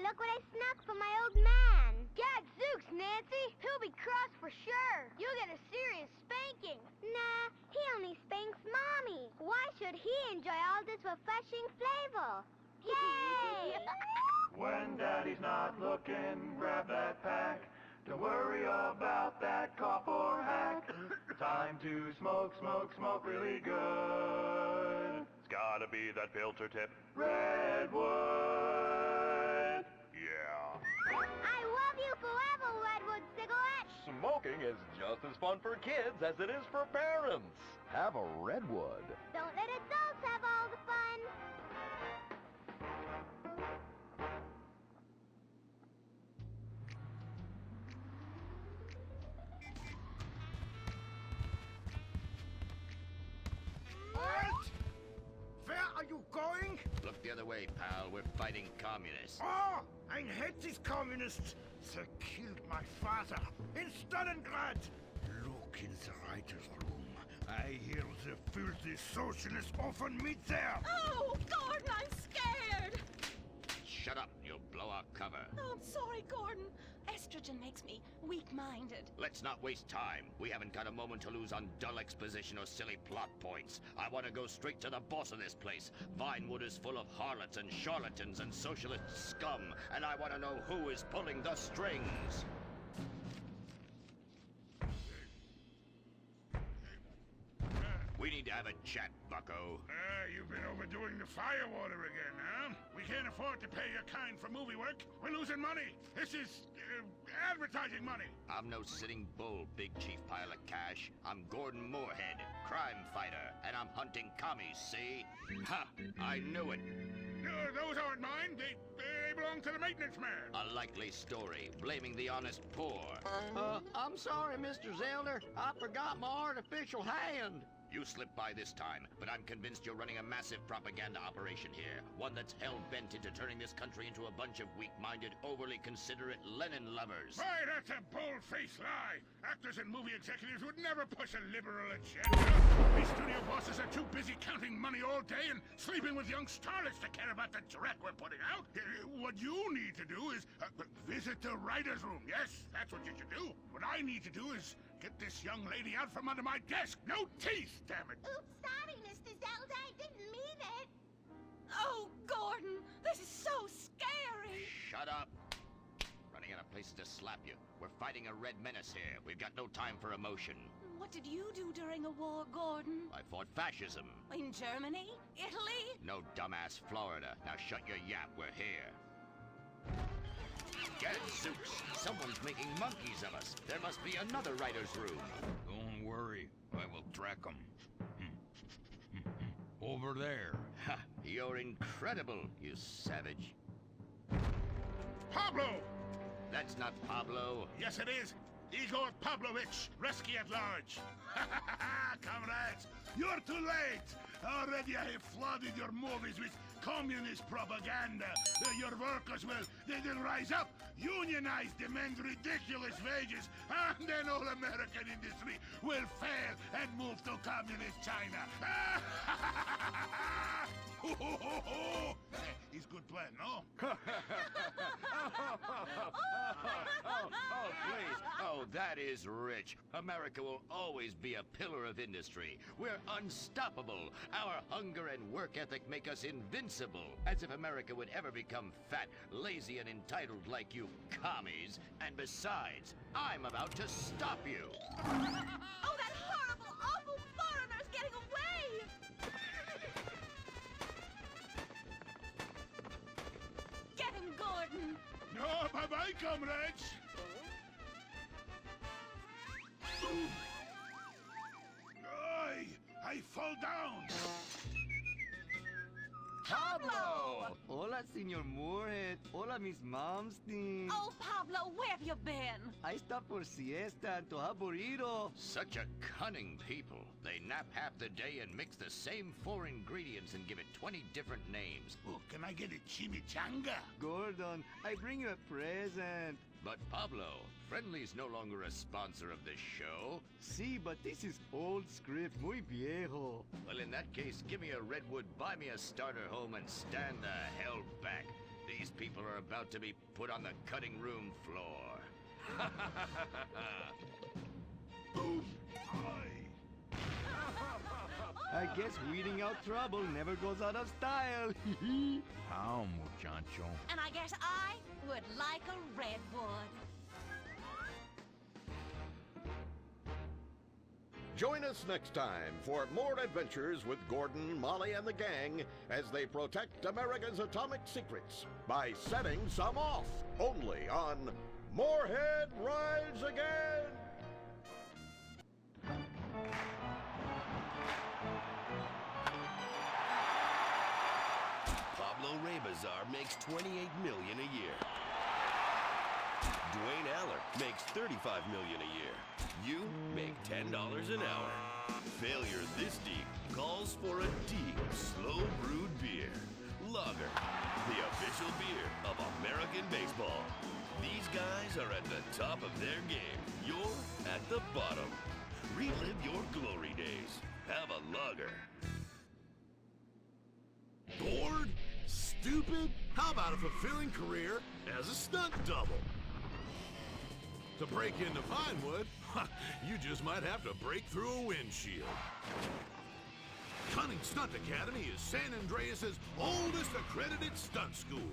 look what I snuck from my old man. Gadzooks, Nancy. He'll be cross for sure. You'll get a serious spanking. Nah, he only spanks Mommy. Why should he enjoy all this refreshing flavor? Yay! When Daddy's not looking, grab that pack. Don't worry about that cough or hack. Time to smoke, smoke, smoke really good. It's gotta be that filter tip. Redwood. Yeah. I love you forever, Redwood cigarette. Smoking is just as fun for kids as it is for parents. Have a Redwood. Don't let adults have all the fun. What? Where are you going? Look the other way, pal. We're fighting communists. Oh, I hate these communists. They killed my father in Stalingrad. Look in the writer's room. I hear the filthy socialists often meet there. Oh, Gordon, I'm scared. Shut up. You'll blow our cover. Oh, I'm sorry, Gordon. Estrogen makes me weak-minded. Let's not waste time. We haven't got a moment to lose on dull exposition or silly plot points. I want to go straight to the boss of this place. Vinewood is full of harlots and charlatans and socialist scum, and I want to know who is pulling the strings. We need to have a chat, bucko. You've been overdoing the firewater again, huh? We can't afford to pay your kind for movie work. We're losing money. This is advertising money. I'm no sitting bull, big chief pile of cash. I'm Gordon Moorhead, crime fighter, and I'm hunting commies, see? Ha! I knew it. Those aren't mine. They belong to the maintenance man. A likely story, blaming the honest poor. I'm sorry, Mr. Zelder. I forgot my artificial hand. You slipped by this time, but I'm convinced you're running a massive propaganda operation here. One that's hell-bent into turning this country into a bunch of weak-minded, overly considerate Lenin lovers. Why, that's a bold-faced lie. Actors and movie executives would never push a liberal agenda. These studio bosses are too busy counting money all day and sleeping with young starlets to care about the dreck we're putting out. What you need to do is visit the writer's room. Yes, that's what you should do. What I need to do is get this young lady out from under my desk. No teeth, damn it. Oops, sorry, Mr. Zelda. I didn't mean it. Oh, Gordon, this is so scary. Shut up. Running out of places to slap you. We're fighting a red menace here. We've got no time for emotion. What did you do during a war, Gordon? I fought fascism. In Germany? Italy? No dumbass Florida. Now shut your yap. We're here. Gadzooks! Someone's making monkeys of us. There must be another writer's room. Don't worry, I will track them. Over there. Ha! You're incredible, you savage. Pablo! That's not Pablo. Yes, it is. Igor Pavlovich, Rescue at Large. Comrades, you're too late. Already I have flooded your movies with communist propaganda. Your workers will, they'll rise up, unionize, demand ridiculous wages, and then all American industry will fail and move to communist China. It's good plan, no? Oh, please. Oh, that is rich. America will always be a pillar of industry. We're unstoppable. Our hunger and work ethic make us invincible. As if America would ever become fat, lazy, and entitled like you commies. And besides, I'm about to stop you. Oh, that horrible, awful foreigner's getting away! Get him, Gordon! No, bye-bye, comrades. I fall down. Pablo! Hola, Senor Moorhead. Hola, Miss Momstein. Oh, Pablo, where have you been? I stopped for siesta and to have burrito. Such a cunning people. They nap half the day and mix the same 4 ingredients and give it 20 different names. Oh, can I get a chimichanga? Gordon, I bring you a present. But Pablo, Friendly's no longer a sponsor of this show. Sí, but this is old script, muy viejo. Well, in that case, give me a Redwood, buy me a starter home, and stand the hell back. These people are about to be put on the cutting room floor. I guess weeding out trouble never goes out of style. How, muchacho? And I guess I would like a redwood. Join us next time for more adventures with Gordon, Molly, and the gang as they protect America's atomic secrets by setting some off. Only on Moorhead Rides Again! Pablo Rebazar makes $28 million a year. Dwayne Aller makes $35 million a year. You make $10 an hour. Failure this deep calls for a deep, slow-brewed beer. Lager, the official beer of American baseball. These guys are at the top of their game. You're at the bottom. Relive your glory days. Have a lager. Bored? Stupid? How about a fulfilling career as a stunt double? To break into Vinewood, you just might have to break through a windshield. Cunning Stunt Academy is San Andreas' oldest accredited stunt school.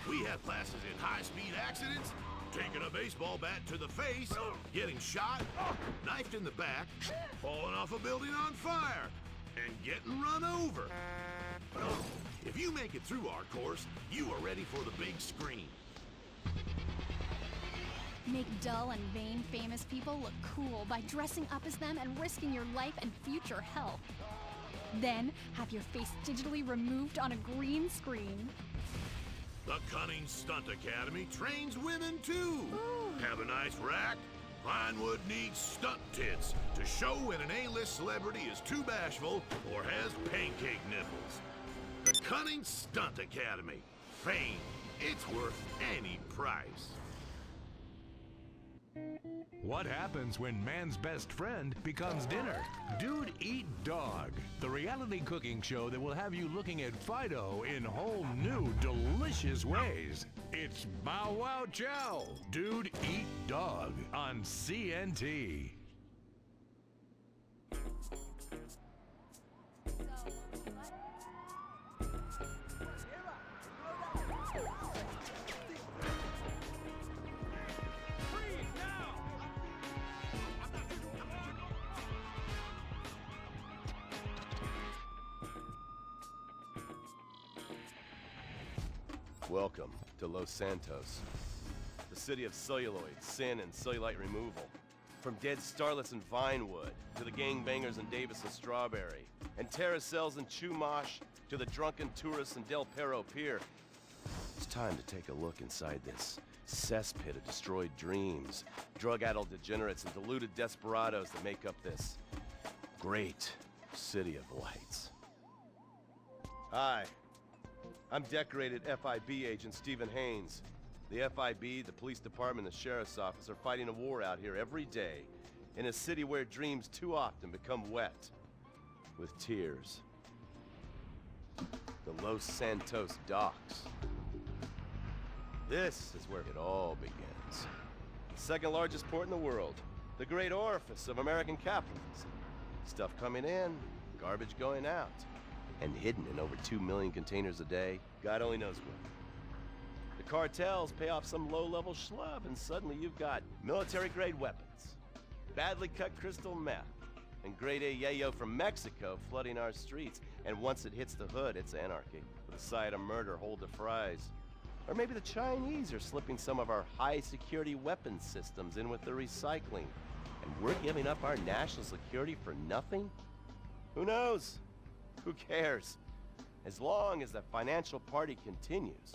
We have classes in high-speed accidents, taking a baseball bat to the face, getting shot, knifed in the back, falling off a building on fire, and getting run over. If you make it through our course, you are ready for the big screen. Make dull and vain famous people look cool by dressing up as them and risking your life and future health. Then, have your face digitally removed on a green screen. The Cunning Stunt Academy trains women too. Ooh. Have a nice rack? Vinewood needs stunt tits to show when an A-list celebrity is too bashful or has pancake nipples. The Cunning Stunt Academy. Fame. It's worth any price. What happens when man's best friend becomes dinner? Dude Eat Dog, the reality cooking show that will have you looking at Fido in whole new, delicious ways. It's Bow Wow Chow, Dude Eat Dog on CNT. Welcome to Los Santos, the city of celluloid, sin, and cellulite removal. From dead starlets in Vinewood, to the gangbangers in Davis and Strawberry, and terracels in Chumash, to the drunken tourists in Del Perro Pier. It's time to take a look inside this cesspit of destroyed dreams, drug-addled degenerates, and deluded desperados that make up this great city of lights. Hi. I'm decorated FIB agent Stephen Haynes. The FIB, the police department, and the sheriff's office are fighting a war out here every day in a city where dreams too often become wet with tears. The Los Santos docks. This is where it all begins. The second largest port in the world, the great orifice of American capitalism. Stuff coming in, garbage going out. And hidden in over 2 million containers a day, God only knows where. The cartels pay off some low-level schlub, and suddenly you've got military-grade weapons, badly cut crystal meth, and grade A yayo from Mexico flooding our streets. And once it hits the hood, it's anarchy, with a side of murder hold to fries. Or maybe the Chinese are slipping some of our high-security weapons systems in with the recycling, and we're giving up our national security for nothing? Who knows? Who cares? As long as the financial party continues,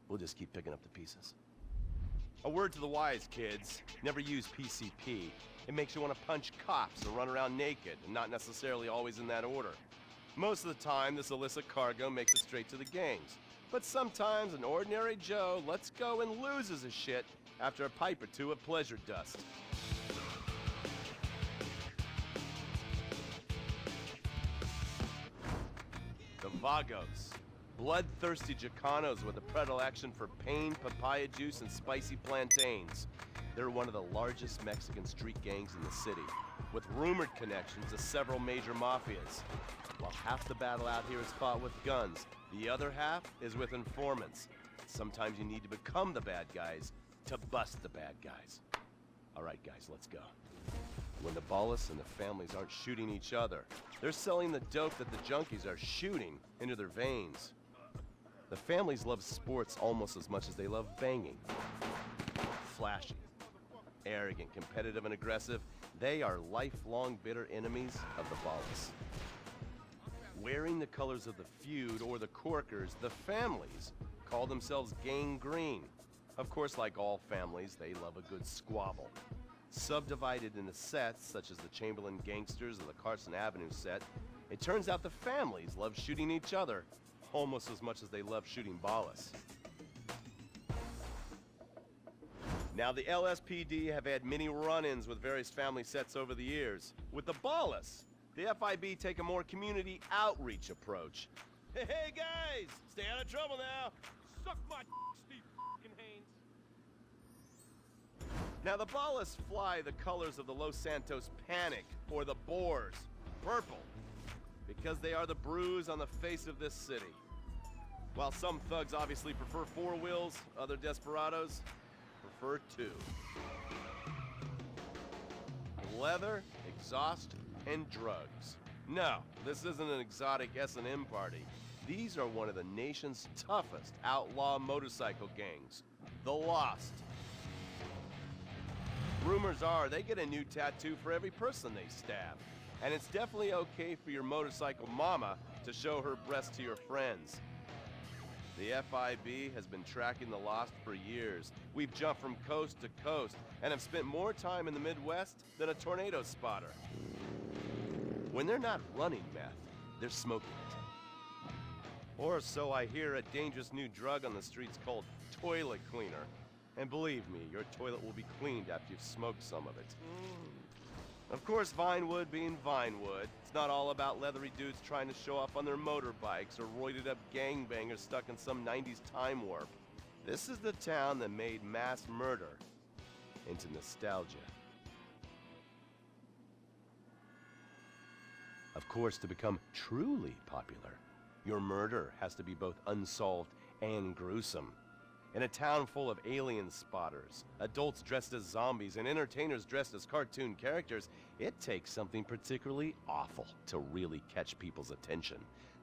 we'll just keep picking up the pieces. A word to the wise, kids. Never use PCP. It makes you want to punch cops or run around naked, and not necessarily always in that order. Most of the time, this illicit cargo makes it straight to the gangs. But sometimes an ordinary Joe lets go and loses his shit after a pipe or two of pleasure dust. The Vagos, Bloodthirsty Chicanos with a predilection for pain, papaya juice, and spicy plantains. They're one of the largest Mexican street gangs in the city, with rumored connections to several major mafias. While half the battle out here is fought with guns, the other half is with informants. Sometimes you need to become the bad guys to bust the bad guys. All right, guys, let's go. When the Ballas and the families aren't shooting each other, they're selling the dope that the junkies are shooting into their veins. The families love sports almost as much as they love banging. Flashy, arrogant, competitive, and aggressive, they are lifelong bitter enemies of the Ballas. Wearing the colors of the feud or the Corkers, the families call themselves Gang Green. Of course, like all families, they love a good squabble. Subdivided into sets, such as the Chamberlain Gangsters or the Carson Avenue set, it turns out the families love shooting each other almost as much as they love shooting Ballas. Now, the LSPD have had many run-ins with various family sets over the years. With the Ballas, the FIB take a more community outreach approach. Hey guys, stay out of trouble now. Suck my Steve Haynes. Now the Ballas fly the colors of the Los Santos Panic, or the Boers, purple, because they are the bruise on the face of this city. While some thugs obviously prefer four wheels, other desperados prefer two. Leather, exhaust, and drugs. No, this isn't an exotic S&M party. These are one of the nation's toughest outlaw motorcycle gangs, the Lost. Rumors are they get a new tattoo for every person they stab. And it's definitely okay for your motorcycle mama to show her breasts to your friends. The FIB has been tracking the Lost for years. We've jumped from coast to coast and have spent more time in the Midwest than a tornado spotter. When they're not running meth, they're smoking it. Or so I hear, a dangerous new drug on the streets called toilet cleaner. And believe me, your toilet will be cleaned after you've smoked some of it. Of course, Vinewood being Vinewood, it's not all about leathery dudes trying to show off on their motorbikes or roided up gangbangers stuck in some 90s time warp. This is the town that made mass murder into nostalgia. Of course, to become truly popular, your murder has to be both unsolved and gruesome. In a town full of alien spotters, adults dressed as zombies, and entertainers dressed as cartoon characters, it takes something particularly awful to really catch people's attention.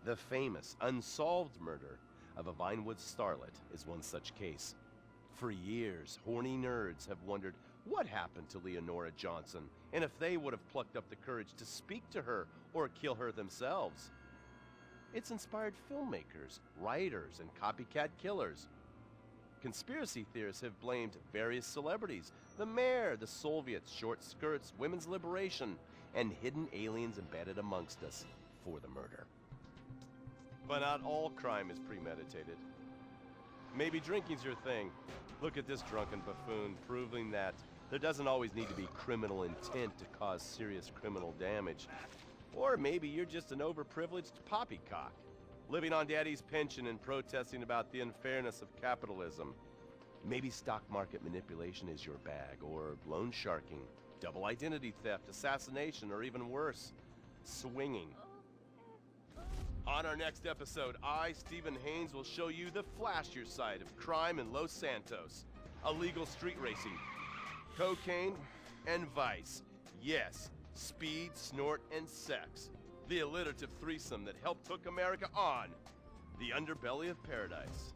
The famous, unsolved murder of a Vinewood starlet is one such case. For years, horny nerds have wondered what happened to Leonora Johnson, and if they would have plucked up the courage to speak to her or kill her themselves. It's inspired filmmakers, writers, and copycat killers. Conspiracy theorists have blamed various celebrities, the mayor, the Soviets, short skirts, women's liberation, and hidden aliens embedded amongst us for the murder. But not all crime is premeditated. Maybe drinking's your thing. Look at this drunken buffoon, proving that there doesn't always need to be criminal intent to cause serious criminal damage. Or maybe you're just an overprivileged poppycock, living on daddy's pension and protesting about the unfairness of capitalism. Maybe stock market manipulation is your bag, or loan sharking, double identity theft, assassination, or even worse, swinging. On our next episode, I, Stephen Haynes, will show you the flashier side of crime in Los Santos. Illegal street racing, cocaine, and vice. Yes, speed, snort, and sex. The alliterative threesome that helped hook America on the underbelly of paradise.